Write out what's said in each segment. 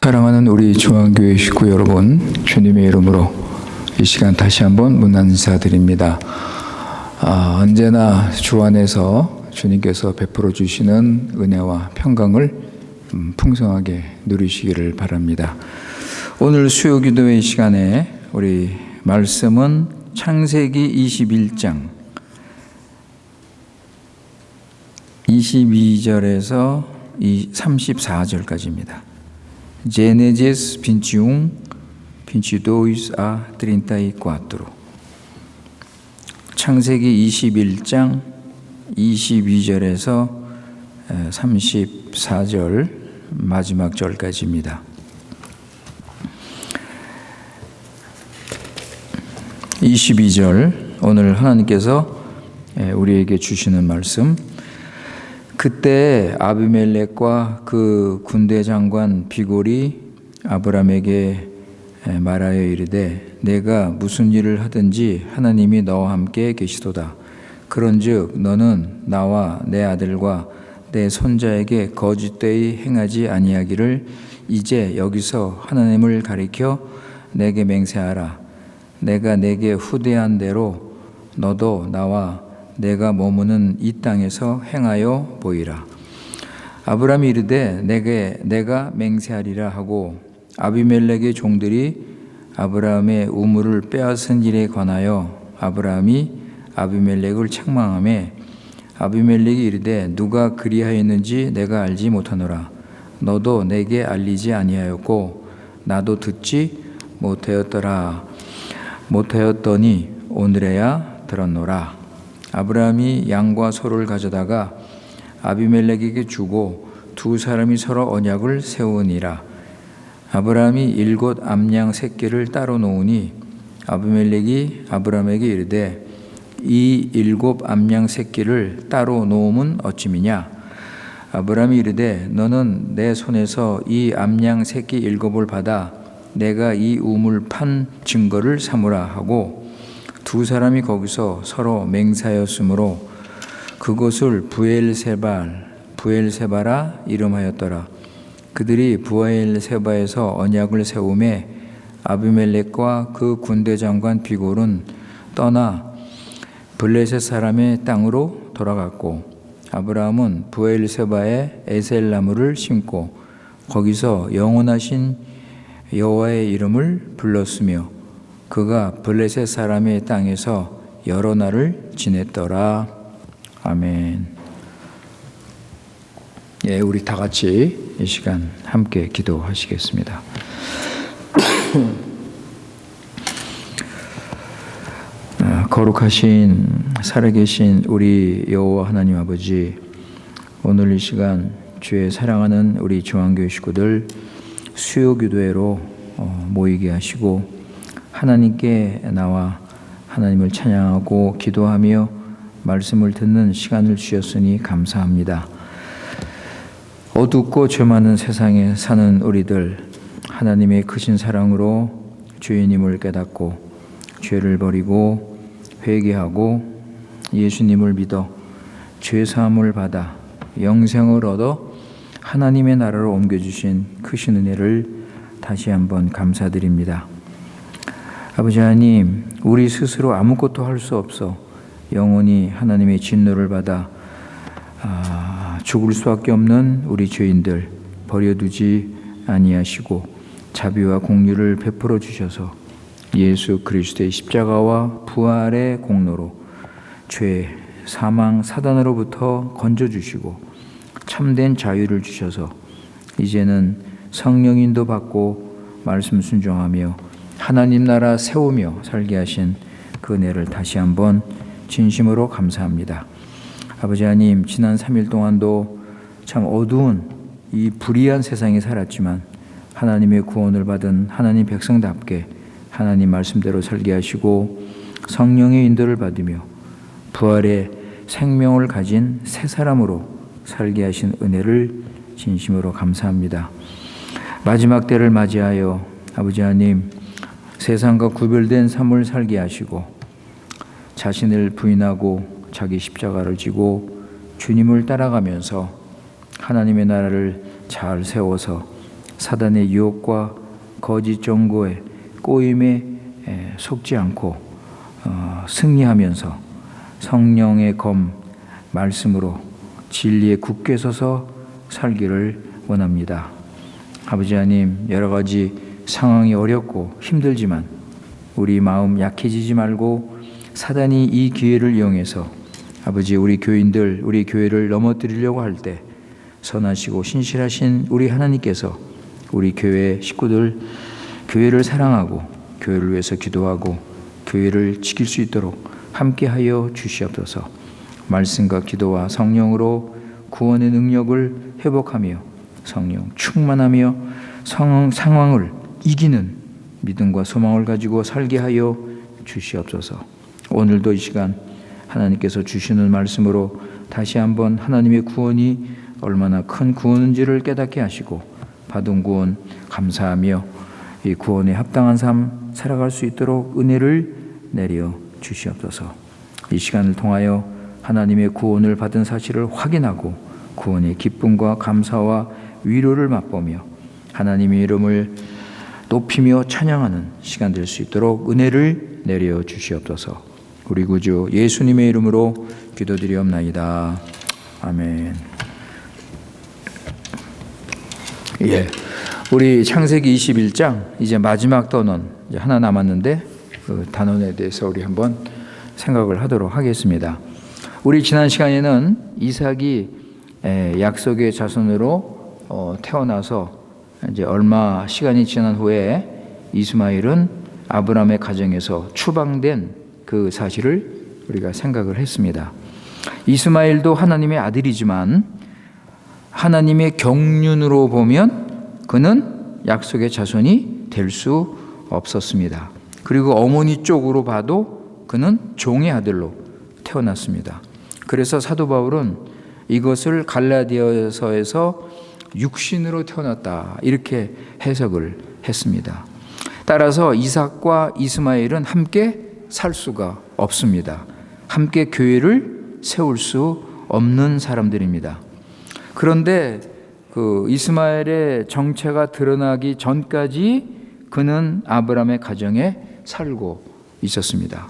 사랑하는 우리 중앙교회 식구 여러분, 주님의 이름으로 이 시간 다시 한번 문안 인사드립니다. 언제나 주 안에서 주님께서 베풀어 주시는 은혜와 평강을 풍성하게 누리시기를 바랍니다. 오늘 수요 기도의 시간에 우리 말씀은 창세기 21장 22절에서 34절까지입니다. Gênesis 21, 22 a 34. 창세기 21장 22절에서 34절 마지막 절까지입니다. 22절 오늘 하나님께서 우리에게 주시는 말씀. 그때 아비멜렉과 그 군대 장관 비골이 아브람에게 말하여 이르되 내가 무슨 일을 하든지 하나님이 너와 함께 계시도다. 그런즉 너는 나와 내 아들과 내 손자에게 거짓되이 행하지 아니하기를 이제 여기서 하나님을 가리켜 내게 맹세하라. 내가 내게 후대한 대로 너도 나와 내가 머무는 이 땅에서 행하여 보이라. 아브람이 이르되 내가 맹세하리라 하고 아비멜렉의 종들이 아브람의 우물을 빼앗은 일에 관하여 아브람이 아비멜렉을 책망하매 아비멜렉이 이르되 누가 그리하였는지 내가 알지 못하노라. 너도 내게 알리지 아니하였고 나도 듣지 못하였더니 오늘에야 들었노라. 아브라함이 양과 소를 가져다가 아비멜렉에게 주고 두 사람이 서로 언약을 세우니라. 아브라함이 7 암양 새끼를 따로 놓으니 아비멜렉이 아브라함에게 이르되 이 7 암양 새끼를 따로 놓음은 어찌미냐. 아브라함이 이르되 너는 내 손에서 이 암양 새끼 7을 받아 내가 이 우물 판 증거를 삼으라 하고 두 사람이 거기서 서로 맹세하였으므로 그곳을 부엘세바라 이름하였더라. 그들이 부엘세바에서 언약을 세우매 아비멜렉과 그 군대 장관 비골은 떠나 블레셋 사람의 땅으로 돌아갔고 아브라함은 부엘세바에 에셀나무를 심고 거기서 영원하신 여호와의 이름을 불렀으며 그가 블레셋 사람의 땅에서 여러 날을 지냈더라. 아멘. 예, 우리 다 같이 이 시간 함께 기도하시겠습니다. 거룩하신 살아계신 우리 여호와 하나님 아버지, 오늘 이 시간 주의 사랑하는 우리 중앙교회 식구들 수요 기도회로 모이게 하시고 하나님께 나와 하나님을 찬양하고 기도하며 말씀을 듣는 시간을 주셨으니 감사합니다. 어둡고 죄 많은 세상에 사는 우리들, 하나님의 크신 사랑으로 주님을 깨닫고 죄를 버리고 회개하고 예수님을 믿어 죄 사함을 받아 영생을 얻어 하나님의 나라로 옮겨주신 크신 은혜를 다시 한번 감사드립니다. 아버지 하나님, 우리 스스로 아무것도 할 수 없어 영원히 하나님의 진노를 받아 죽을 수밖에 없는 우리 죄인들 버려두지 아니하시고 자비와 공유를 베풀어 주셔서 예수 그리스도의 십자가와 부활의 공로로 죄, 사망, 사단으로부터 건져주시고 참된 자유를 주셔서 이제는 성령 인도 받고 말씀 순종하며 하나님 나라 세우며 살게 하신 그 은혜를 다시 한번 진심으로 감사합니다. 아버지 하나님, 지난 3일 동안도 참 어두운 이 불의한 세상에 살았지만 하나님의 구원을 받은 하나님 백성답게 하나님 말씀대로 살게 하시고 성령의 인도를 받으며 부활의 생명을 가진 새 사람으로 살게 하신 은혜를 진심으로 감사합니다. 마지막 때를 맞이하여 아버지 하나님, 세상과 구별된 삶을 살게 하시고 자신을 부인하고 자기 십자가를 지고 주님을 따라가면서 하나님의 나라를 잘 세워서 사단의 유혹과 거짓 정보의 꼬임에 속지 않고 승리하면서 성령의 검 말씀으로 진리에 굳게 서서 살기를 원합니다. 아버지 하나님, 여러 가지 상황이 어렵고 힘들지만 우리 마음 약해지지 말고 사단이 이 기회를 이용해서 아버지 우리 교인들, 우리 교회를 넘어뜨리려고 할 때 선하시고 신실하신 우리 하나님께서 우리 교회 식구들, 교회를 사랑하고 교회를 위해서 기도하고 교회를 지킬 수 있도록 함께하여 주시옵소서. 말씀과 기도와 성령으로 구원의 능력을 회복하며 성령 충만하며 상황을 이기는 믿음과 소망을 가지고 살게 하여 주시옵소서. 오늘도 이 시간 하나님께서 주시는 말씀으로 다시 한번 하나님의 구원이 얼마나 큰 구원인지를 깨닫게 하시고 받은 구원 감사하며 이 구원에 합당한 삶 살아갈 수 있도록 은혜를 내려 주시옵소서. 이 시간을 통하여 하나님의 구원을 받은 사실을 확인하고 구원의 기쁨과 감사와 위로를 맛보며 하나님의 이름을 높이며 찬양하는 시간 될 수 있도록 은혜를 내려 주시옵소서. 우리 구주 예수님의 이름으로 기도드리옵나이다. 아멘. 예, 우리 창세기 21장 이제 마지막 단원 이제 하나 남았는데 그 단원에 대해서 우리 한번 생각을 하도록 하겠습니다. 우리 지난 시간에는 이삭이 약속의 자손으로 태어나서 이제 얼마 시간이 지난 후에 이스마엘은 아브라함의 가정에서 추방된 그 사실을 우리가 생각을 했습니다. 이스마엘도 하나님의 아들이지만 하나님의 경륜으로 보면 그는 약속의 자손이 될 수 없었습니다. 그리고 어머니 쪽으로 봐도 그는 종의 아들로 태어났습니다. 그래서 사도 바울은 이것을 갈라디아서에서 육신으로 태어났다 이렇게 해석을 했습니다. 따라서 이삭과 이스마엘은 함께 살 수가 없습니다. 함께 교회를 세울 수 없는 사람들입니다. 그런데 그 이스마엘의 정체가 드러나기 전까지 그는 아브라함의 가정에 살고 있었습니다.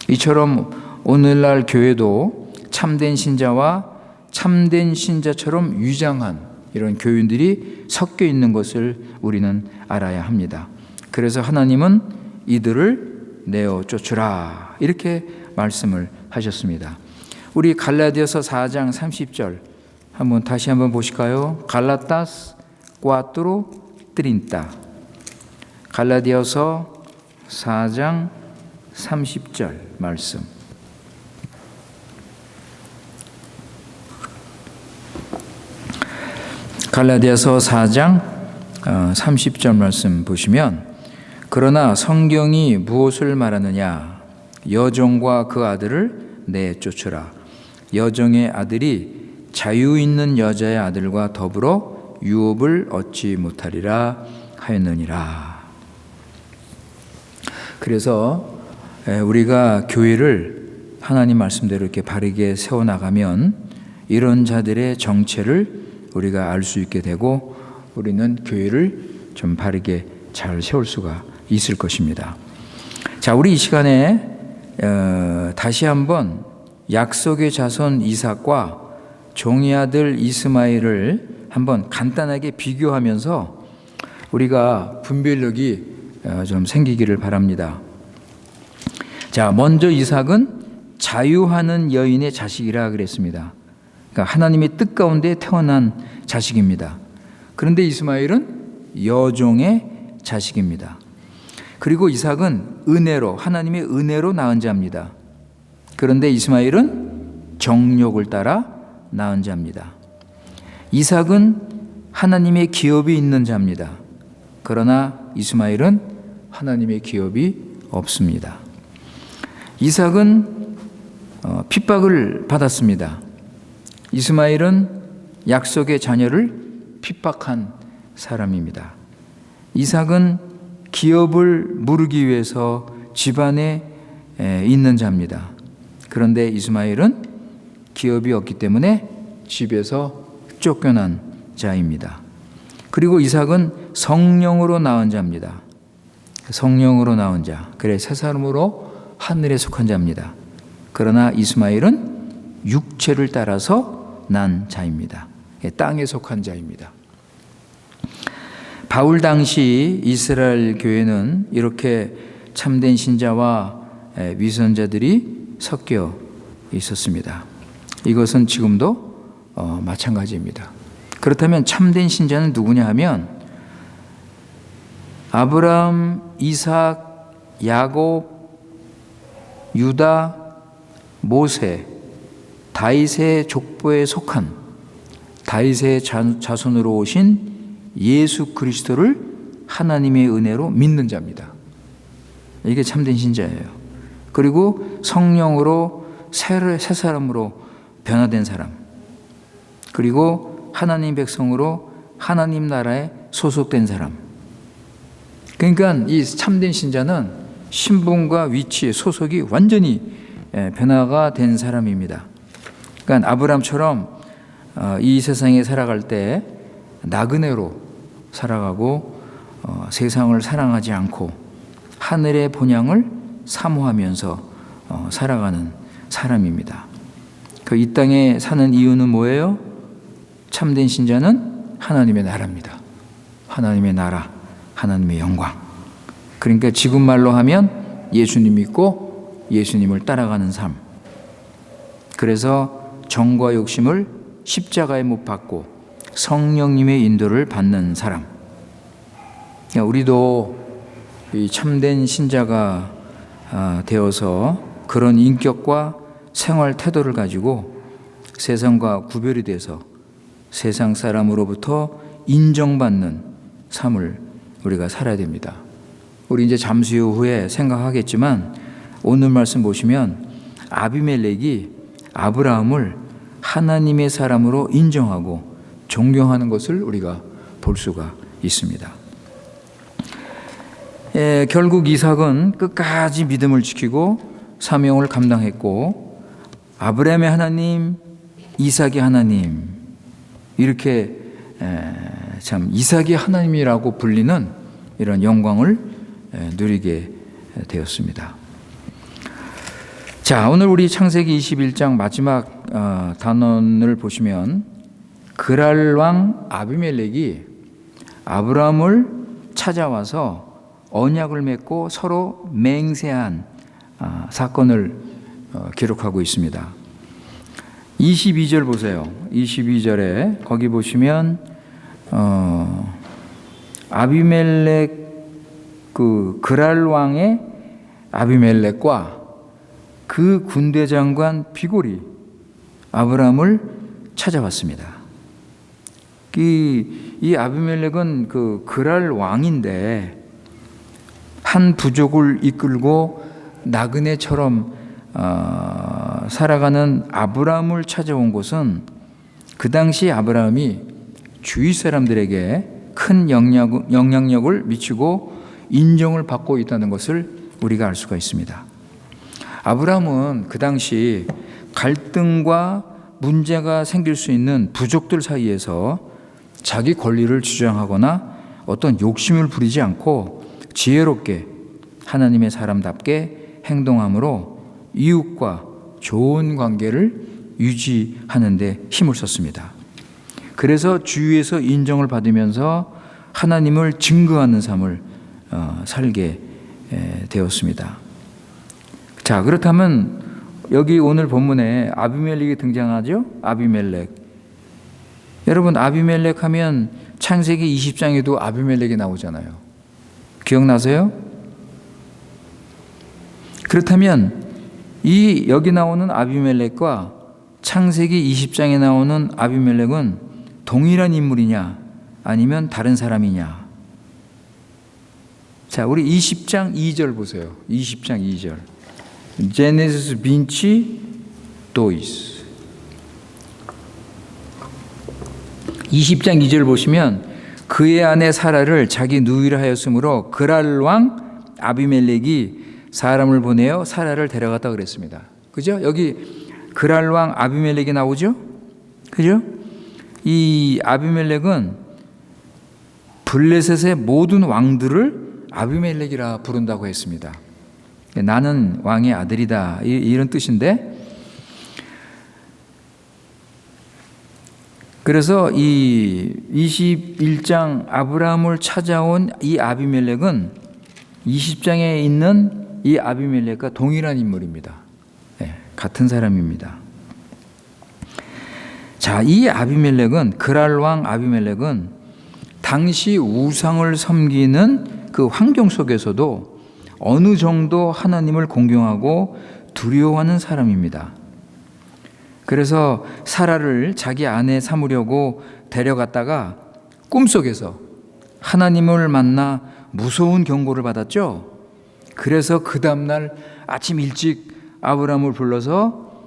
이처럼 오늘날 교회도 참된 신자와 참된 신자처럼 위장한 이런 교인들이 섞여 있는 것을 우리는 알아야 합니다. 그래서 하나님은 이들을 내어 쫓으라 이렇게 말씀을 하셨습니다. 우리 갈라디아서 4장 30절 한번 다시 한번 보실까요? 갈라타스 cuatro 30. 갈라디아서 4장 30절 말씀. 갈라디아서 4장 30절 말씀 보시면 그러나 성경이 무엇을 말하느냐? 여종과 그 아들을 내쫓으라. 여종의 아들이 자유 있는 여자의 아들과 더불어 유업을 얻지 못하리라 하였느니라. 그래서 우리가 교회를 하나님 말씀대로 이렇게 바르게 세워나가면 이런 자들의 정체를 우리가 알 수 있게 되고 우리는 교회를 좀 바르게 잘 세울 수가 있을 것입니다. 자, 우리 이 시간에 다시 한번 약속의 자손 이삭과 종의 아들 이스마엘을 한번 간단하게 비교하면서 우리가 분별력이 좀 생기기를 바랍니다. 자, 먼저 이삭은 자유하는 여인의 자식이라 그랬습니다. 그러니까 하나님의 뜻 가운데 태어난 자식입니다. 그런데 이스마엘은 여종의 자식입니다. 그리고 이삭은 은혜로 하나님의 은혜로 낳은 자입니다. 그런데 이스마엘은 정욕을 따라 낳은 자입니다. 이삭은 하나님의 기업이 있는 자입니다. 그러나 이스마엘은 하나님의 기업이 없습니다. 이삭은 핍박을 받았습니다. 이스마엘은 약속의 자녀를 핍박한 사람입니다. 이삭은 기업을 물기 위해서 집안에 있는 자입니다. 그런데 이스마엘은 기업이 없기 때문에 집에서 쫓겨난 자입니다. 그리고 이삭은 성령으로 낳은 자입니다. 성령으로 낳은 자. 그래 새 사람으로 하늘에 속한 자입니다. 그러나 이스마엘은 육체를 따라서 난 자입니다. 땅에 속한 자입니다. 바울 당시 이스라엘 교회는 이렇게 참된 신자와 위선자들이 섞여 있었습니다. 이것은 지금도 마찬가지입니다. 그렇다면 참된 신자는 누구냐 하면 아브라함, 이삭, 야곱, 유다, 모세, 다윗의 족보에 속한 다윗의 자손으로 오신 예수 그리스도를 하나님의 은혜로 믿는 자입니다. 이게 참된 신자예요. 그리고 성령으로 새 사람으로 변화된 사람, 그리고 하나님 백성으로 하나님 나라에 소속된 사람. 그러니까 이 참된 신자는 신분과 위치, 소속이 완전히 변화가 된 사람입니다. 그러니까 아브라함처럼 이 세상에 살아갈 때 나그네로 살아가고 세상을 사랑하지 않고 하늘의 본향을 사모하면서 살아가는 사람입니다. 이 땅에 사는 이유는 뭐예요? 참된 신자는 하나님의 나라입니다. 하나님의 나라, 하나님의 영광. 그러니까 지금 말로 하면 예수님 믿고 예수님을 따라가는 삶. 그래서 정과 욕심을 십자가에 못 박고 성령님의 인도를 받는 사람. 우리도 이 참된 신자가 되어서 그런 인격과 생활 태도를 가지고 세상과 구별이 돼서 세상 사람으로부터 인정받는 삶을 우리가 살아야 됩니다. 우리 이제 잠시 후에 생각하겠지만 오늘 말씀 보시면 아비멜렉이 아브라함을 하나님의 사람으로 인정하고 존경하는 것을 우리가 볼 수가 있습니다. 결국 이삭은 끝까지 믿음을 지키고 사명을 감당했고 아브라함의 하나님, 이삭의 하나님, 이렇게 참 이삭의 하나님이라고 불리는 이런 영광을 누리게 되었습니다. 자, 오늘 우리 창세기 21장 마지막 단원을 보시면 그랄 왕 아비멜렉이 아브라함을 찾아와서 언약을 맺고 서로 맹세한 사건을 기록하고 있습니다. 22절 보세요. 22절에 거기 보시면 아비멜렉 그랄 왕의 아비멜렉과 그 군대 장관 비골이 아브라함을 찾아왔습니다. 이 아비멜렉은 그랄 왕인데 한 부족을 이끌고 나그네처럼 살아가는 아브라함을 찾아온 곳은 그 당시 아브라함이 주위 사람들에게 큰 영향력을 미치고 인정을 받고 있다는 것을 우리가 알 수가 있습니다. 아브라함은 그 당시 갈등과 문제가 생길 수 있는 부족들 사이에서 자기 권리를 주장하거나 어떤 욕심을 부리지 않고 지혜롭게 하나님의 사람답게 행동함으로 이웃과 좋은 관계를 유지하는 데 힘을 썼습니다. 그래서 주위에서 인정을 받으면서 하나님을 증거하는 삶을 살게 되었습니다. 자, 그렇다면 여기 오늘 본문에 아비멜렉이 등장하죠? 아비멜렉. 여러분, 아비멜렉 하면 창세기 20장에도 아비멜렉이 나오잖아요. 기억나세요? 그렇다면 여기 나오는 아비멜렉과 창세기 20장에 나오는 아비멜렉은 동일한 인물이냐 아니면 다른 사람이냐? 자, 우리 20장 2절 보세요. 20장 2절. 제네시스 빈치 도이스. 20장 2절 보시면 그의 아내 사라를 자기 누이라 하였으므로 그랄 왕 아비멜렉이 사람을 보내어 사라를 데려갔다 그랬습니다. 그죠? 여기 그랄 왕 아비멜렉이 나오죠? 그죠? 이 아비멜렉은 블레셋의 모든 왕들을 아비멜렉이라 부른다고 했습니다. 나는 왕의 아들이다, 이런 뜻인데, 그래서 이 21장 아브라함을 찾아온 이 아비멜렉은 20장에 있는 이 아비멜렉과 동일한 인물입니다. 네, 같은 사람입니다. 자, 이 아비멜렉은, 그랄 왕 아비멜렉은 당시 우상을 섬기는 그 환경 속에서도 어느 정도 하나님을 공경하고 두려워하는 사람입니다. 그래서 사라를 자기 아내 삼으려고 데려갔다가 꿈속에서 하나님을 만나 무서운 경고를 받았죠. 그래서 그 다음날 아침 일찍 아브라함을 불러서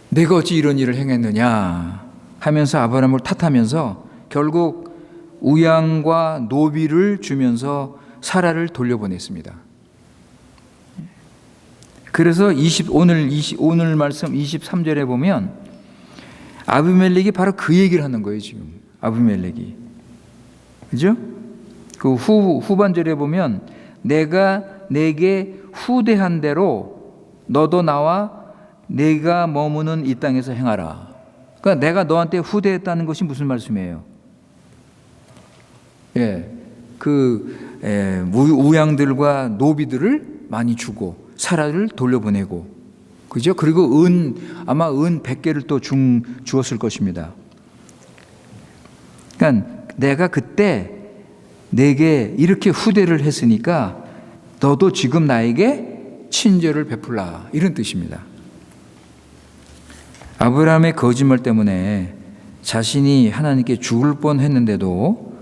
내가 어찌 이런 일을 행했느냐 하면서 아브라함을 탓하면서 결국 우양과 노비를 주면서 사라를 돌려보냈습니다. 그래서 오늘 말씀 23절에 보면 아비멜렉이 바로 그 얘기를 하는 거예요. 지금 아비멜렉이, 그죠? 그 후반절에 보면 내가 내게 후대한 대로 너도 나와 내가 머무는 이 땅에서 행하라. 그러니까 내가 너한테 후대했다는 것이 무슨 말씀이에요? 우양들과 노비들을 많이 주고 사라를 돌려보내고, 그죠? 그리고 아마 은 100개를 또 주었을 것입니다. 그러니까 내가 그때 내게 이렇게 후대를 했으니까 너도 지금 나에게 친절을 베풀라, 이런 뜻입니다. 아브라함의 거짓말 때문에 자신이 하나님께 죽을 뻔했는데도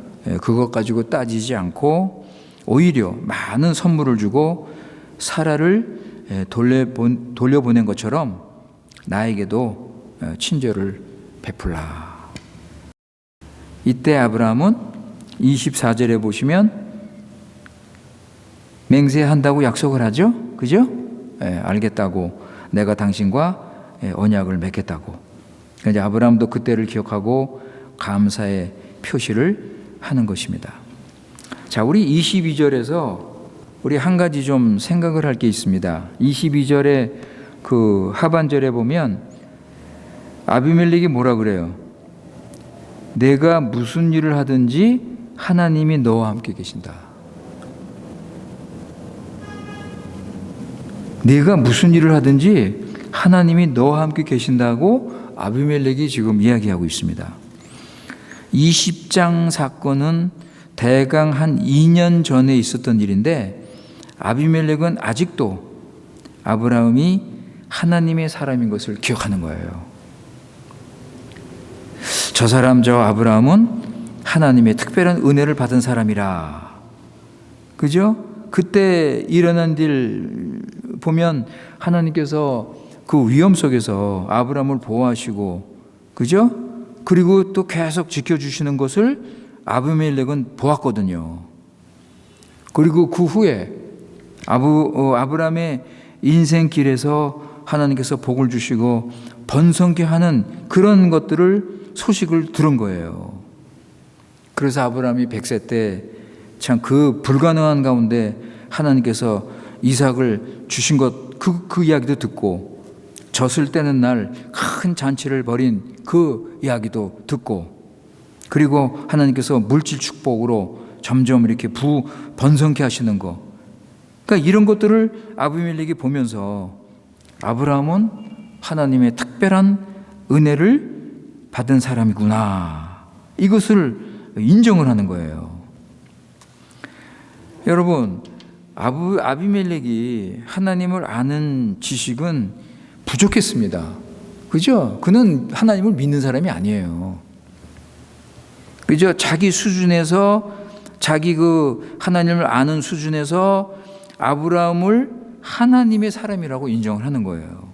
그것 가지고 따지지 않고 오히려 많은 선물을 주고 사라를 돌려보낸 것처럼 나에게도 친절을 베풀라. 이때 아브라함은 24절에 보시면 맹세한다고 약속을 하죠. 그죠? 알겠다고, 내가 당신과 언약을 맺겠다고. 이제 아브라함도 그때를 기억하고 감사의 표시를 하는 것입니다. 자, 우리 22절에서 우리 한 가지 좀 생각을 할 게 있습니다. 22절의 그 하반절에 보면 아비멜렉이 뭐라 그래요? 내가 무슨 일을 하든지 하나님이 너와 함께 계신다. 내가 무슨 일을 하든지 하나님이 너와 함께 계신다고 아비멜렉이 지금 이야기하고 있습니다. 20장 사건은 대강 한 2년 전에 있었던 일인데 아비멜렉은 아직도 아브라함이 하나님의 사람인 것을 기억하는 거예요. 저 아브라함은 하나님의 특별한 은혜를 받은 사람이라. 그죠? 그때 일어난 일 보면 하나님께서 그 위험 속에서 아브라함을 보호하시고, 그죠? 그리고 또 계속 지켜주시는 것을 아비멜렉은 보았거든요. 그리고 그 후에 아브라함의 인생길에서 하나님께서 복을 주시고 번성케 하는 그런 것들을 소식을 들은 거예요. 그래서 아브라함이 100세 때 참 그 불가능한 가운데 하나님께서 이삭을 주신 것, 그 이야기도 듣고, 젖을 떼는 날 큰 잔치를 벌인 그 이야기도 듣고, 그리고 하나님께서 물질 축복으로 점점 이렇게 번성케 하시는 거, 그러니까 이런 것들을 아비멜렉이 보면서 아브라함은 하나님의 특별한 은혜를 받은 사람이구나, 이것을 인정을 하는 거예요. 여러분, 아비멜렉이 하나님을 아는 지식은 부족했습니다. 그죠? 그는 하나님을 믿는 사람이 아니에요. 그죠? 자기 수준에서, 자기 그 하나님을 아는 수준에서 아브라함을 하나님의 사람이라고 인정을 하는 거예요.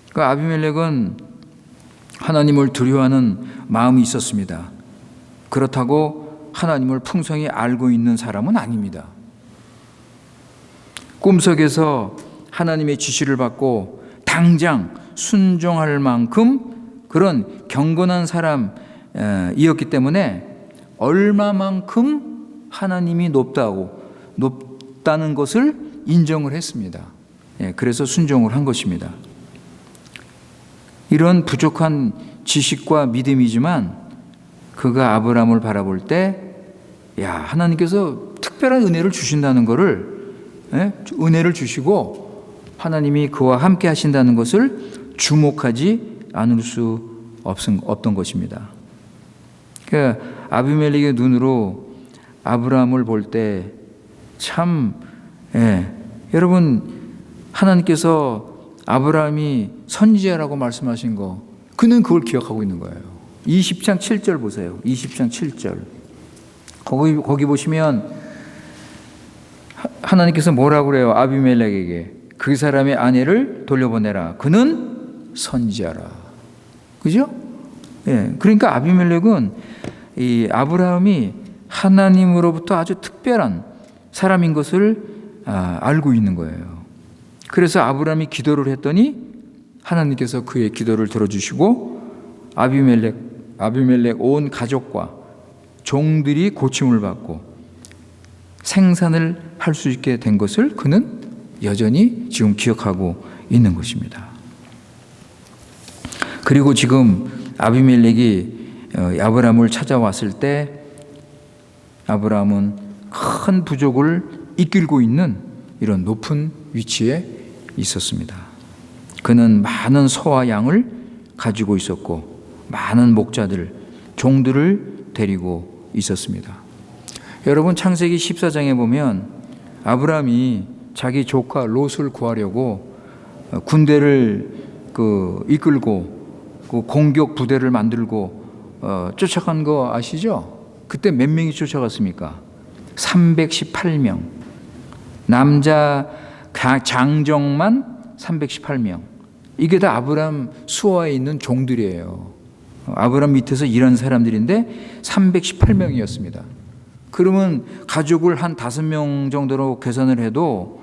그러니까 아비멜렉은 하나님을 두려워하는 마음이 있었습니다. 그렇다고 하나님을 풍성히 알고 있는 사람은 아닙니다. 꿈속에서 하나님의 지시를 받고 당장 순종할 만큼 그런 경건한 사람, 이었기 때문에 얼마만큼 하나님이 높다는 것을 인정을 했습니다. 그래서 순종을 한 것입니다. 이런 부족한 지식과 믿음이지만 그가 아브라함을 바라볼 때 하나님께서 특별한 은혜를 주신다는 것을 은혜를 주시고 하나님이 그와 함께 하신다는 것을 주목하지 않을 수 없던 것입니다. 그러니까 아비멜렉의 눈으로 아브라함을 볼 때 참 여러분 하나님께서 아브라함이 선지자라고 말씀하신 거 그는 그걸 기억하고 있는 거예요. 20장 7절 보세요. 20장 7절 거기 보시면 하나님께서 뭐라고 그래요? 아비멜렉에게 그 사람의 아내를 돌려보내라. 그는 선지자라. 그죠? 그러니까 아비멜렉은 이 아브라함이 하나님으로부터 아주 특별한 사람인 것을 알고 있는 거예요. 그래서 아브라함이 기도를 했더니 하나님께서 그의 기도를 들어주시고 아비멜렉 온 가족과 종들이 고침을 받고 생산을 할 수 있게 된 것을 그는 여전히 지금 기억하고 있는 것입니다. 그리고 지금 아비멜렉이 아브라함을 찾아왔을 때 아브라함은 큰 부족을 이끌고 있는 이런 높은 위치에 있었습니다. 그는 많은 소와 양을 가지고 있었고 많은 목자들, 종들을 데리고 있었습니다. 여러분 창세기 14장에 보면 아브라함이 자기 조카 롯을 구하려고 군대를 이끌고 공격 부대를 만들고 쫓아간 거 아시죠? 그때 몇 명이 쫓아갔습니까? 318명. 남자 장정만 318명. 이게 다 아브라함 수하에 있는 종들이에요. 아브라함 밑에서 일한 사람들인데 318명이었습니다. 그러면 가족을 한 5명 정도로 계산을 해도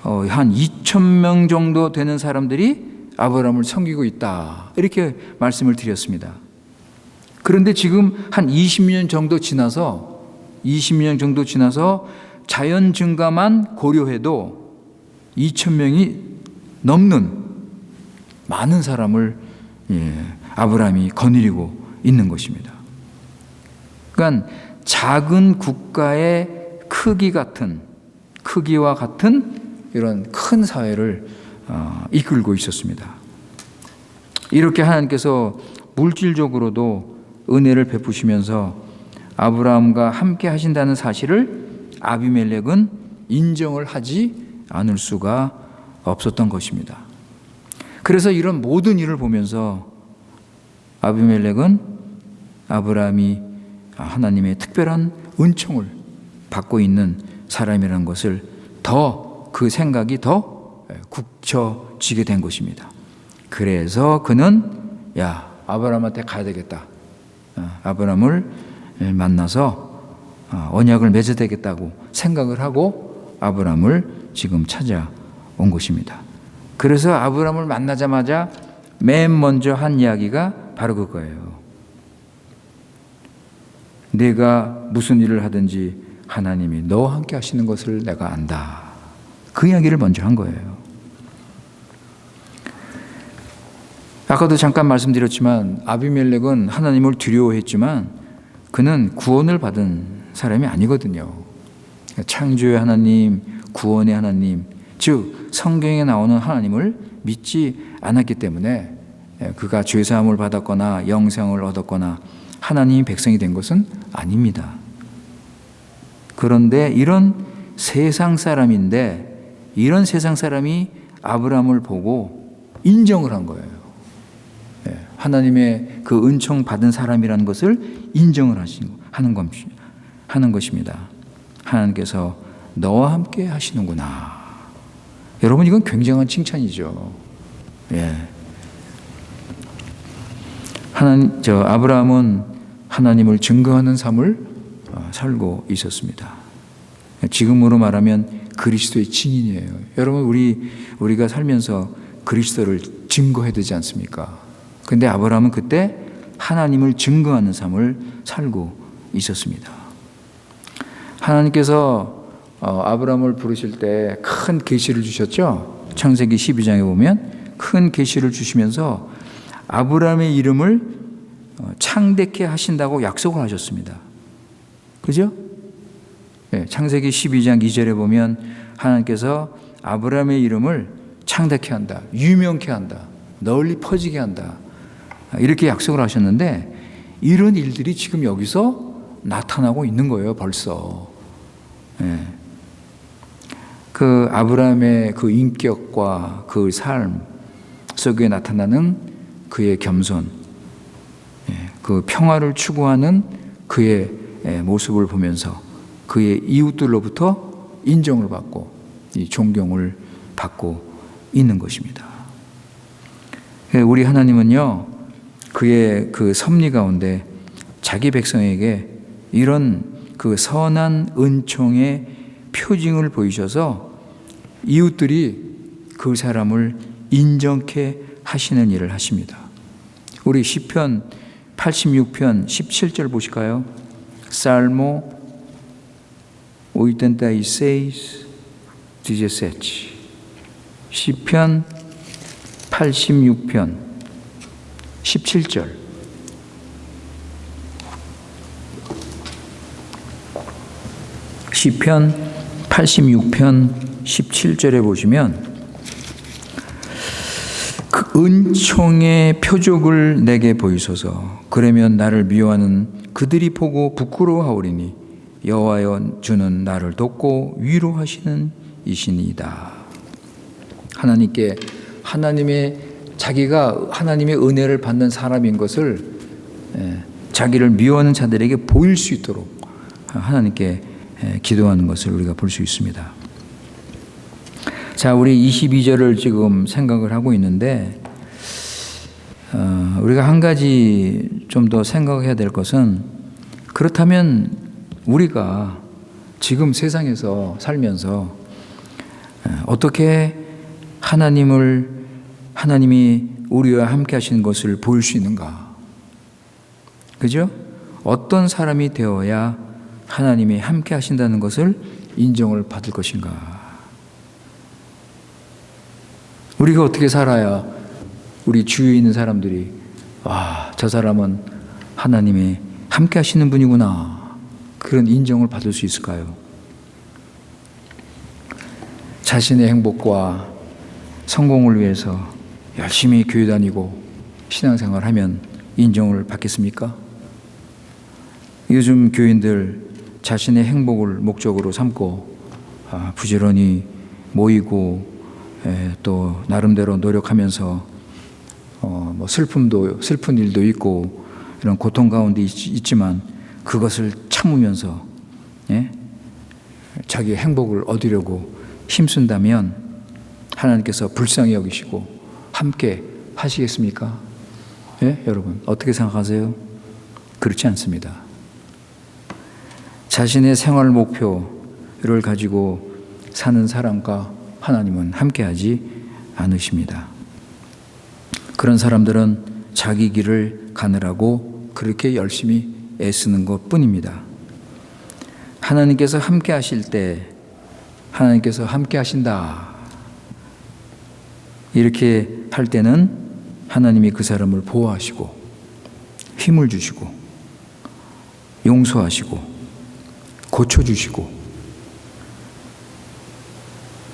한 2,000명 정도 되는 사람들이 아브라함을 섬기고 있다. 이렇게 말씀을 드렸습니다. 그런데 지금 한 20년 정도 지나서 자연 증가만 고려해도 2,000명이 넘는 많은 사람을 아브라함이 거느리고 있는 것입니다. 그러니까 작은 국가의 크기와 같은 이런 큰 사회를 이끌고 있었습니다. 이렇게 하나님께서 물질적으로도 은혜를 베푸시면서 아브라함과 함께 하신다는 사실을 아비멜렉은 인정을 하지 않을 수가 없었던 것입니다. 그래서 이런 모든 일을 보면서 아비멜렉은 아브라함이 하나님의 특별한 은총을 받고 있는 사람이라는 것을 그 생각이 더 굳혀지게 된 것입니다. 그래서 그는 아브라함한테 가야 되겠다. 아브라함을 만나서 언약을 맺어야 되겠다고 생각을 하고 아브라함을 지금 찾아온 것입니다. 그래서 아브라함을 만나자마자 맨 먼저 한 이야기가 바로 그거예요. 내가 무슨 일을 하든지 하나님이 너와 함께 하시는 것을 내가 안다. 그 이야기를 먼저 한 거예요. 아까도 잠깐 말씀드렸지만 아비멜렉은 하나님을 두려워했지만 그는 구원을 받은 사람이 아니거든요. 창조의 하나님, 구원의 하나님, 즉 성경에 나오는 하나님을 믿지 않았기 때문에 그가 죄사함을 받았거나 영생을 얻었거나 하나님이 백성이 된 것은 아닙니다. 그런데 이런 세상 사람인데 이런 세상 사람이 아브라함을 보고 인정을 한 거예요. 하나님의 그 은총 받은 사람이라는 것을 인정을 하는 것입니다. 하나님께서 너와 함께 하시는구나. 여러분 이건 굉장한 칭찬이죠. 아브라함은 하나님을 증거하는 삶을 살고 있었습니다. 지금으로 말하면 그리스도의 증인이에요. 여러분 우리가 살면서 그리스도를 증거해야 되지 않습니까? 근데 아브라함은 그때 하나님을 증거하는 삶을 살고 있었습니다. 하나님께서 아브라함을 부르실 때 큰 계시를 주셨죠. 창세기 12장에 보면 큰 계시를 주시면서 아브라함의 이름을 창대케 하신다고 약속을 하셨습니다. 그죠? 네, 창세기 12장 2절에 보면 하나님께서 아브라함의 이름을 창대케 한다, 유명케 한다, 널리 퍼지게 한다, 이렇게 약속을 하셨는데 이런 일들이 지금 여기서 나타나고 있는 거예요. 벌써. 네. 그 아브라함의 그 인격과 그 삶 속에 나타나는 그의 겸손, 그 평화를 추구하는 그의 모습을 보면서 그의 이웃들로부터 인정을 받고 이 존경을 받고 있는 것입니다. 우리 하나님은요, 그의 그 섭리 가운데 자기 백성에게 이런 그 선한 은총의 표징을 보이셔서 이웃들이 그 사람을 인정케 하시는 일을 하십니다. 우리 시편 86편 17절 보실까요? Salmo 86, 17. 시편 86편 17절. 시편 86편 17절에 보시면 그 은총의 표적을 내게 보이소서. 그러면 나를 미워하는 그들이 보고 부끄러워하오리니 여호와여 주는 나를 돕고 위로하시는 이시니이다. 하나님께 자기가 하나님의 은혜를 받는 사람인 것을 자기를 미워하는 자들에게 보일 수 있도록 하나님께 기도하는 것을 우리가 볼 수 있습니다. 자, 우리 22절을 지금 생각을 하고 있는데 우리가 한 가지 좀 더 생각해야 될 것은, 그렇다면 우리가 지금 세상에서 살면서 어떻게 하나님이 우리와 함께 하시는 것을 보일 수 있는가? 그죠? 어떤 사람이 되어야 하나님이 함께 하신다는 것을 인정을 받을 것인가? 우리가 어떻게 살아야 우리 주위에 있는 사람들이 저 사람은 하나님이 함께 하시는 분이구나, 그런 인정을 받을 수 있을까요? 자신의 행복과 성공을 위해서 열심히 교회 다니고 신앙생활 하면 인정을 받겠습니까? 요즘 교인들 자신의 행복을 목적으로 삼고 부지런히 모이고 또 나름대로 노력하면서 뭐 슬픈 일도 있고 이런 고통 가운데 있지만 그것을 참으면서 자기의 행복을 얻으려고 힘쓴다면 하나님께서 불쌍히 여기시고 함께 하시겠습니까? 여러분 어떻게 생각하세요? 그렇지 않습니다. 자신의 생활 목표를 가지고 사는 사람과 하나님은 함께하지 않으십니다. 그런 사람들은 자기 길을 가느라고 그렇게 열심히 애쓰는 것뿐입니다. 하나님께서 함께 하실 때 하나님께서 함께 하신다, 이렇게 할 때는 하나님이 그 사람을 보호하시고 힘을 주시고 용서하시고 고쳐주시고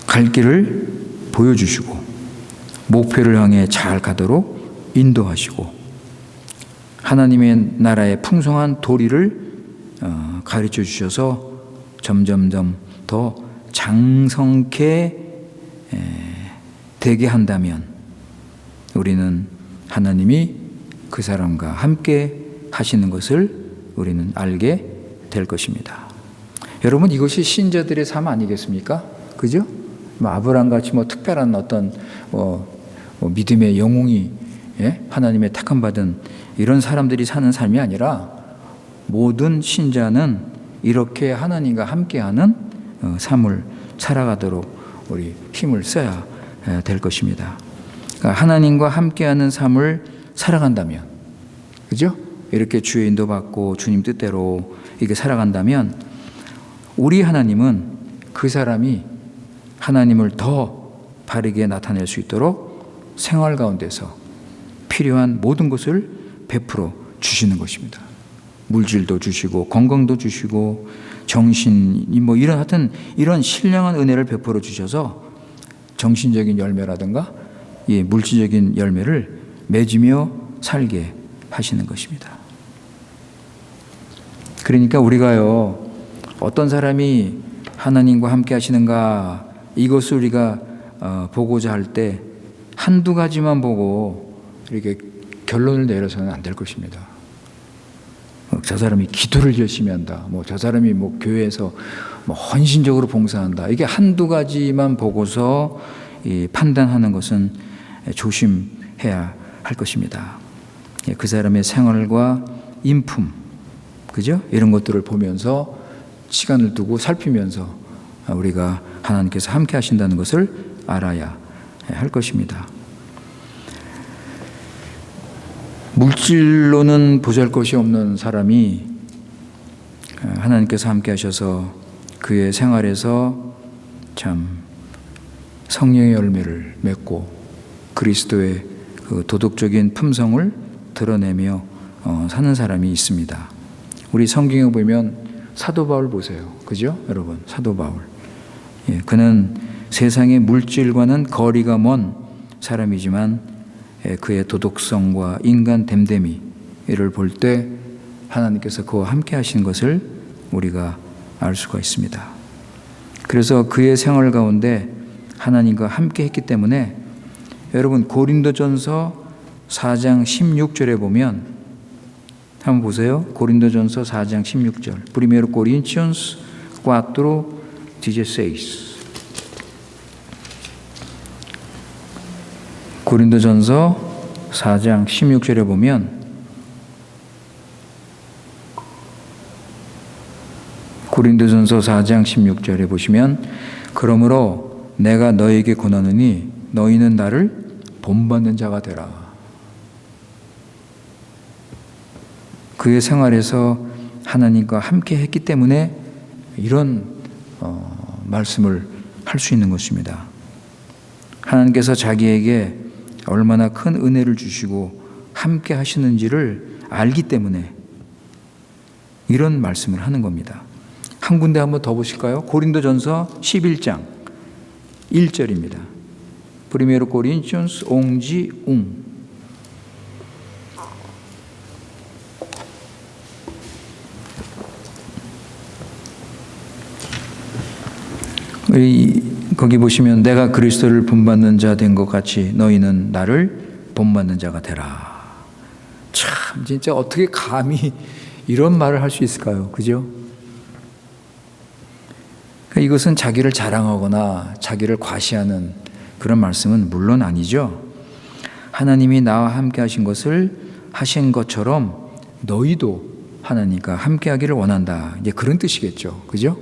갈 길을 보여주시고 목표를 향해 잘 가도록 인도하시고 하나님의 나라의 풍성한 도리를 가르쳐 주셔서 점점점 더 장성케 되게 한다면 우리는 하나님이 그 사람과 함께 하시는 것을 우리는 알게 될 것입니다. 여러분, 이것이 신자들의 삶 아니겠습니까? 그죠? 아브라함같이 특별한 어떤 믿음의 영웅이 하나님의 택함 받은 이런 사람들이 사는 삶이 아니라 모든 신자는 이렇게 하나님과 함께하는 삶을 살아가도록 우리 힘을 써야 될 것입니다. 그러니까 하나님과 함께하는 삶을 살아간다면, 그죠? 이렇게 주의 인도받고 주님 뜻대로 이렇게 살아간다면 우리 하나님은 그 사람이 하나님을 더 바르게 나타낼 수 있도록 생활 가운데서 필요한 모든 것을 베풀어 주시는 것입니다. 물질도 주시고 건강도 주시고 정신이 뭐 이런 하여튼 이런 신령한 은혜를 베풀어 주셔서 정신적인 열매라든가 물질적인 열매를 맺으며 살게 하시는 것입니다. 그러니까 우리가요, 어떤 사람이 하나님과 함께 하시는가 이것을 우리가 보고자 할 때 한두 가지만 보고 이렇게 결론을 내려서는 안 될 것입니다. 저 사람이 기도를 열심히 한다. 저 사람이 교회에서 헌신적으로 봉사한다. 이게 한두 가지만 보고서 판단하는 것은 조심해야 할 것입니다. 그 사람의 생활과 인품, 그죠? 이런 것들을 보면서 시간을 두고 살피면서 우리가 하나님께서 함께 하신다는 것을 알아야 할 것입니다. 물질로는 보잘것이 없는 사람이 하나님께서 함께 하셔서 그의 생활에서 참 성령의 열매를 맺고 그리스도의 그 도덕적인 품성을 드러내며 사는 사람이 있습니다. 우리 성경에 보면 사도 바울 보세요. 그죠? 여러분, 사도 바울. 그는 세상의 물질과는 거리가 먼 사람이지만 그의 도덕성과 인간 됨됨이를 볼 때 하나님께서 그와 함께 하신 것을 우리가 알 수가 있습니다. 그래서 그의 생활 가운데 하나님과 함께 했기 때문에 여러분 고린도전서 4장 16절에 보면 한번 보세요. 고린도전서 4장 16절. Primero Corintios 4:16. 고린도전서 4장 16절에 보면 고린도전서 4장 16절에 보시면 그러므로 내가 너에게 권하노니 너희는 나를 본받는 자가 되라. 그의 생활에서 하나님과 함께 했기 때문에 이런 말씀을 할 수 있는 것입니다. 하나님께서 자기에게 얼마나 큰 은혜를 주시고 함께 하시는지를 알기 때문에 이런 말씀을 하는 겁니다. 한 군데 한번 더 보실까요? 고린도전서 11장 1절입니다. Primero Corintios 11. 거기 보시면 내가 그리스도를 본받는 자 된 것 같이 너희는 나를 본받는 자가 되라. 참 진짜 어떻게 감히 이런 말을 할 수 있을까요? 그죠? 이것은 자기를 자랑하거나 자기를 과시하는 그런 말씀은 물론 아니죠. 하나님이 나와 함께 하신 것을 하신 것처럼 너희도 하나님과 함께 하기를 원한다. 이제 그런 뜻이겠죠. 그죠?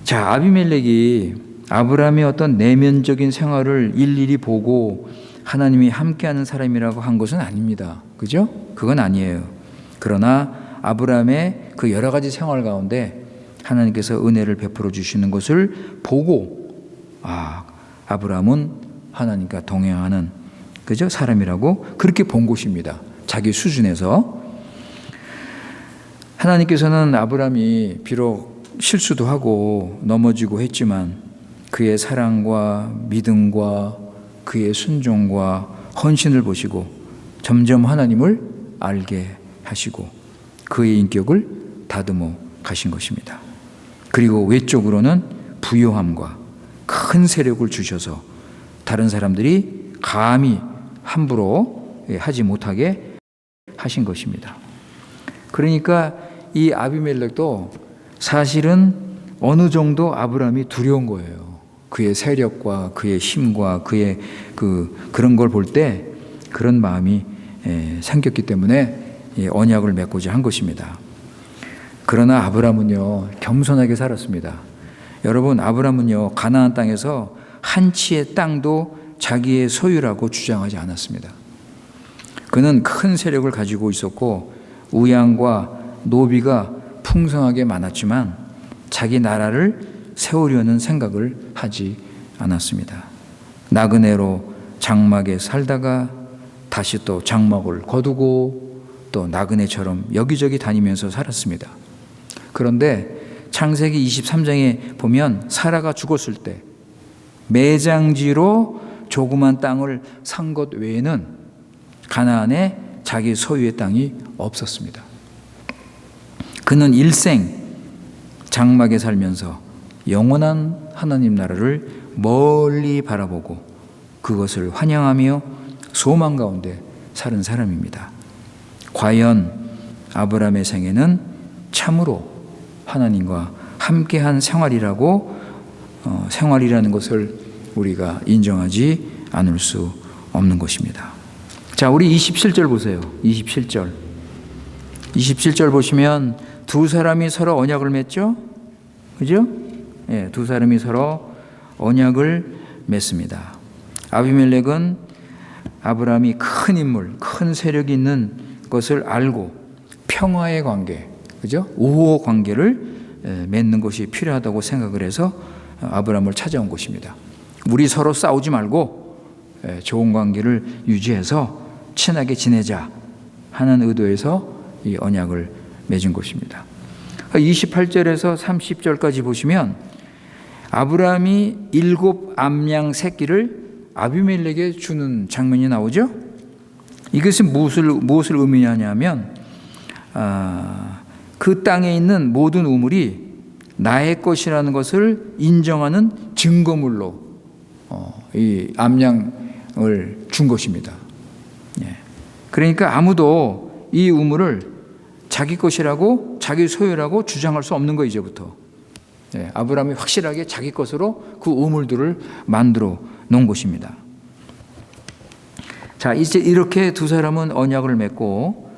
자, 아비멜렉이 아브라함의 어떤 내면적인 생활을 일일이 보고 하나님이 함께하는 사람이라고 한 것은 아닙니다. 그죠? 그건 아니에요. 그러나 아브라함의 그 여러 가지 생활 가운데 하나님께서 은혜를 베풀어 주시는 것을 보고 아브라함은 하나님과 동행하는 그죠? 사람이라고 그렇게 본 것입니다. 자기 수준에서. 하나님께서는 아브라함이 비록 실수도 하고 넘어지고 했지만 그의 사랑과 믿음과 그의 순종과 헌신을 보시고 점점 하나님을 알게 하시고 그의 인격을 다듬어 가신 것입니다. 그리고 외적으로는 부요함과 큰 세력을 주셔서 다른 사람들이 감히 함부로 하지 못하게 하신 것입니다. 그러니까 이 아비멜렉도 사실은 어느 정도 아브라함이 두려운 거예요. 그의 세력과 그의 힘과 그의 그런 걸 볼 때 그런 마음이 생겼기 때문에 언약을 맺고자 한 것입니다. 그러나 아브라함은요 겸손하게 살았습니다. 여러분, 아브라함은요 가나안 땅에서 한 치의 땅도 자기의 소유라고 주장하지 않았습니다. 그는 큰 세력을 가지고 있었고 우양과 노비가 풍성하게 많았지만 자기 나라를 세우려는 생각을 하지 않았습니다. 나그네로 장막에 살다가 다시 또 장막을 거두고 또 나그네처럼 여기저기 다니면서 살았습니다. 그런데 창세기 23장에 보면 사라가 죽었을 때 매장지로 조그만 땅을 산 것 외에는 가나안에 자기 소유의 땅이 없었습니다. 그는 일생 장막에 살면서 영원한 하나님 나라를 멀리 바라보고 그것을 환영하며 소망 가운데 사는 사람입니다. 과연 아브라함의 생애는 참으로 하나님과 함께한 생활이라는 것을 우리가 인정하지 않을 수 없는 것입니다. 자, 우리 27절 보세요. 27절 보시면 두 사람이 서로 언약을 맺죠? 그죠? 예, 두 사람이 서로 언약을 맺습니다. 아비멜렉은 아브라함이 큰 인물, 큰 세력이 있는 것을 알고 평화의 관계, 그죠? 우호 관계를 맺는 것이 필요하다고 생각을 해서 아브라함을 찾아온 것입니다. 우리 서로 싸우지 말고 좋은 관계를 유지해서 친하게 지내자 하는 의도에서 이 언약을 맺은 것입니다. 28절에서 30절까지 보시면 아브라함이 7 암양 새끼를 아비멜렉에게 주는 장면이 나오죠. 이것은 무엇을 의미하냐면 그 땅에 있는 모든 우물이 나의 것이라는 것을 인정하는 증거물로 이 암양을 준 것입니다. 그러니까 아무도 이 우물을 자기 것이라고 자기 소유라고 주장할 수 없는 거 이제부터. 아브라함이 확실하게 자기 것으로 그 우물들을 만들어 놓은 것입니다. 자, 이제 이렇게 두 사람은 언약을 맺고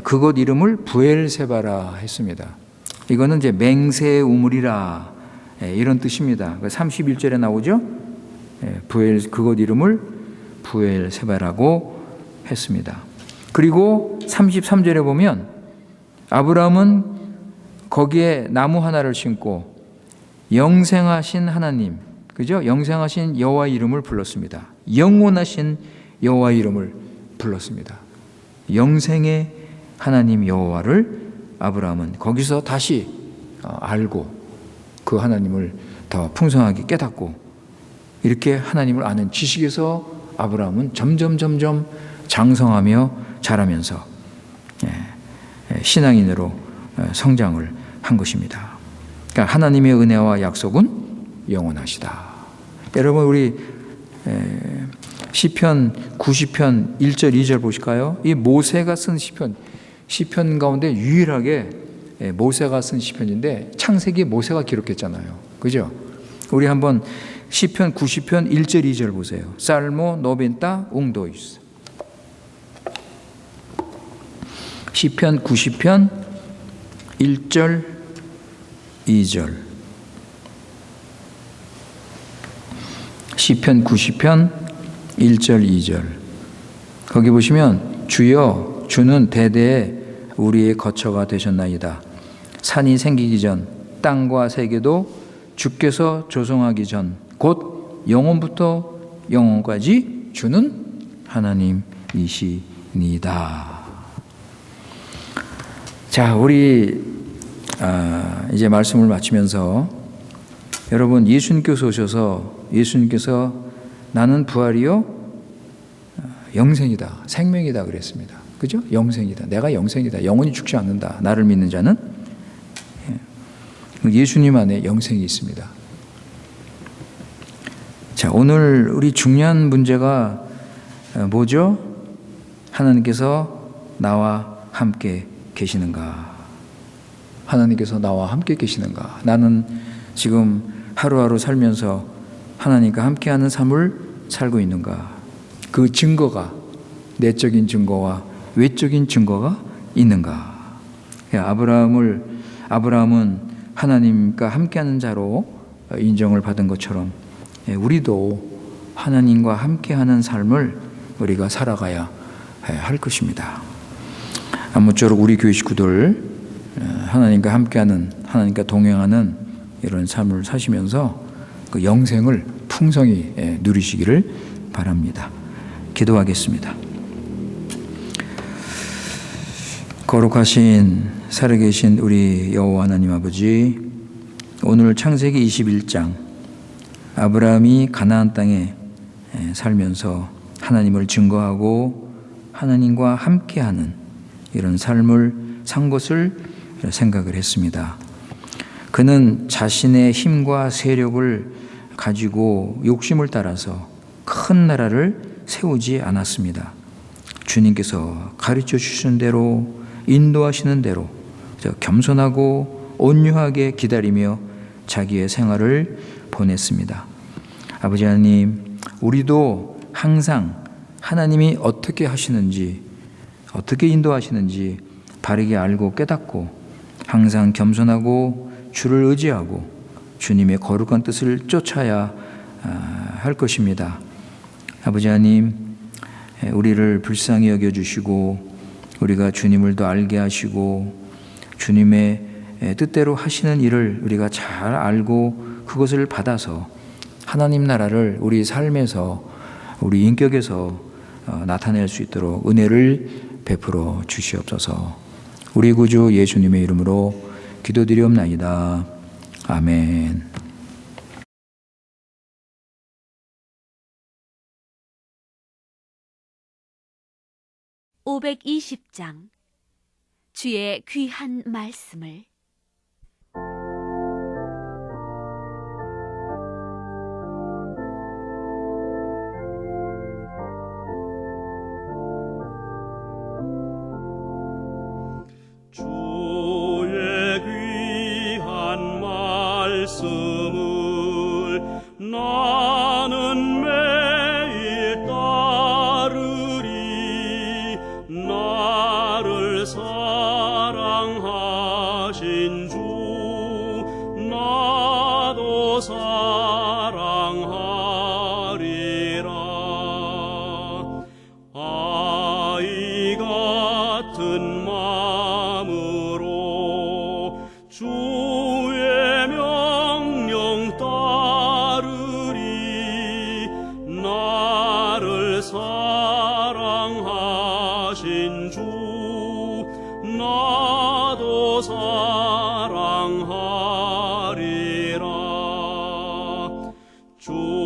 그곳 이름을 부엘세바라 했습니다. 이거는 이제 맹세의 우물이라 이런 뜻입니다. 31절에 나오죠. 그곳 이름을 부엘세바라고 했습니다. 그리고 33절에 보면 아브라함은 거기에 나무 하나를 심고 영생하신 하나님, 그죠? 영생하신 여호와 이름을 불렀습니다. 영원하신 여호와 이름을 불렀습니다. 영생의 하나님 여호와를 아브라함은 거기서 다시 알고 그 하나님을 더 풍성하게 깨닫고 이렇게 하나님을 아는 지식에서 아브라함은 점점 장성하며 자라면서 신앙인으로 성장을 한 것입니다. 그러니까 하나님의 은혜와 약속은 영원하시다. 여러분 우리 시편 90편 1절 2절 보실까요? 이 모세가 쓴 시편 가운데 유일하게 모세가 쓴 시편인데 창세기 모세가 기록했잖아요. 그죠? 우리 한번 시편 90편 1절 2절 보세요. 살모 노벤타 웅도이스. 시편 90편 1절 2절. 시편 90편 1절 2절. 거기 보시면 주여 주는 대대에 우리의 거처가 되셨나이다. 산이 생기기 전 땅과 세계도 주께서 조성하기 전 곧 영원부터 영원까지 주는 하나님이시니다. 자, 우리 이제 말씀을 마치면서 여러분 예수님께서 오셔서 예수님께서 나는 부활이요 영생이다 생명이다 그랬습니다. 그죠? 영생이다. 내가 영생이다. 영원히 죽지 않는다. 나를 믿는 자는 예수님 안에 영생이 있습니다. 자, 오늘 우리 중요한 문제가 뭐죠? 하나님께서 나와 함께 계시는가? 하나님께서 나와 함께 계시는가? 나는 지금 하루하루 살면서 하나님과 함께하는 삶을 살고 있는가? 그 증거가 내적인 증거와 외적인 증거가 있는가? 아브라함은 하나님과 함께하는 자로 인정을 받은 것처럼 우리도 하나님과 함께하는 삶을 우리가 살아가야 할 것입니다. 아무쪼록 우리 교회 식구들 하나님과 함께하는, 하나님과 동행하는 이런 삶을 사시면서 그 영생을 풍성히 누리시기를 바랍니다. 기도하겠습니다. 거룩하신 살아계신 우리 여호와 하나님 아버지, 오늘 창세기 21장 아브라함이 가나안 땅에 살면서 하나님을 증거하고 하나님과 함께하는 이런 삶을 산 것을 생각을 했습니다. 그는 자신의 힘과 세력을 가지고 욕심을 따라서 큰 나라를 세우지 않았습니다. 주님께서 가르쳐 주시는 대로, 인도하시는 대로 겸손하고 온유하게 기다리며 자기의 생활을 보냈습니다. 아버지 하나님, 우리도 항상 하나님이 어떻게 하시는지, 어떻게 인도하시는지 바르게 알고 깨닫고 항상 겸손하고 주를 의지하고 주님의 거룩한 뜻을 쫓아야 할 것입니다. 아버지 하나님, 우리를 불쌍히 여겨주시고 우리가 주님을 더 알게 하시고 주님의 뜻대로 하시는 일을 우리가 잘 알고 그것을 받아서 하나님 나라를 우리 삶에서, 우리 인격에서 나타낼 수 있도록 은혜를 베풀어 주시옵소서. 우리 구주 예수님의 이름으로 기도드리옵나이다. 아멘. 520장 주의 귀한 말씀을. 주의 귀한 말씀을 나는 매일 따르리. 나를 사랑하신 주 나도 사랑하리라. 아이 같은 마음으로 주의 명령 따르리. 나를 사랑하신 주 나도 사랑하리라. 주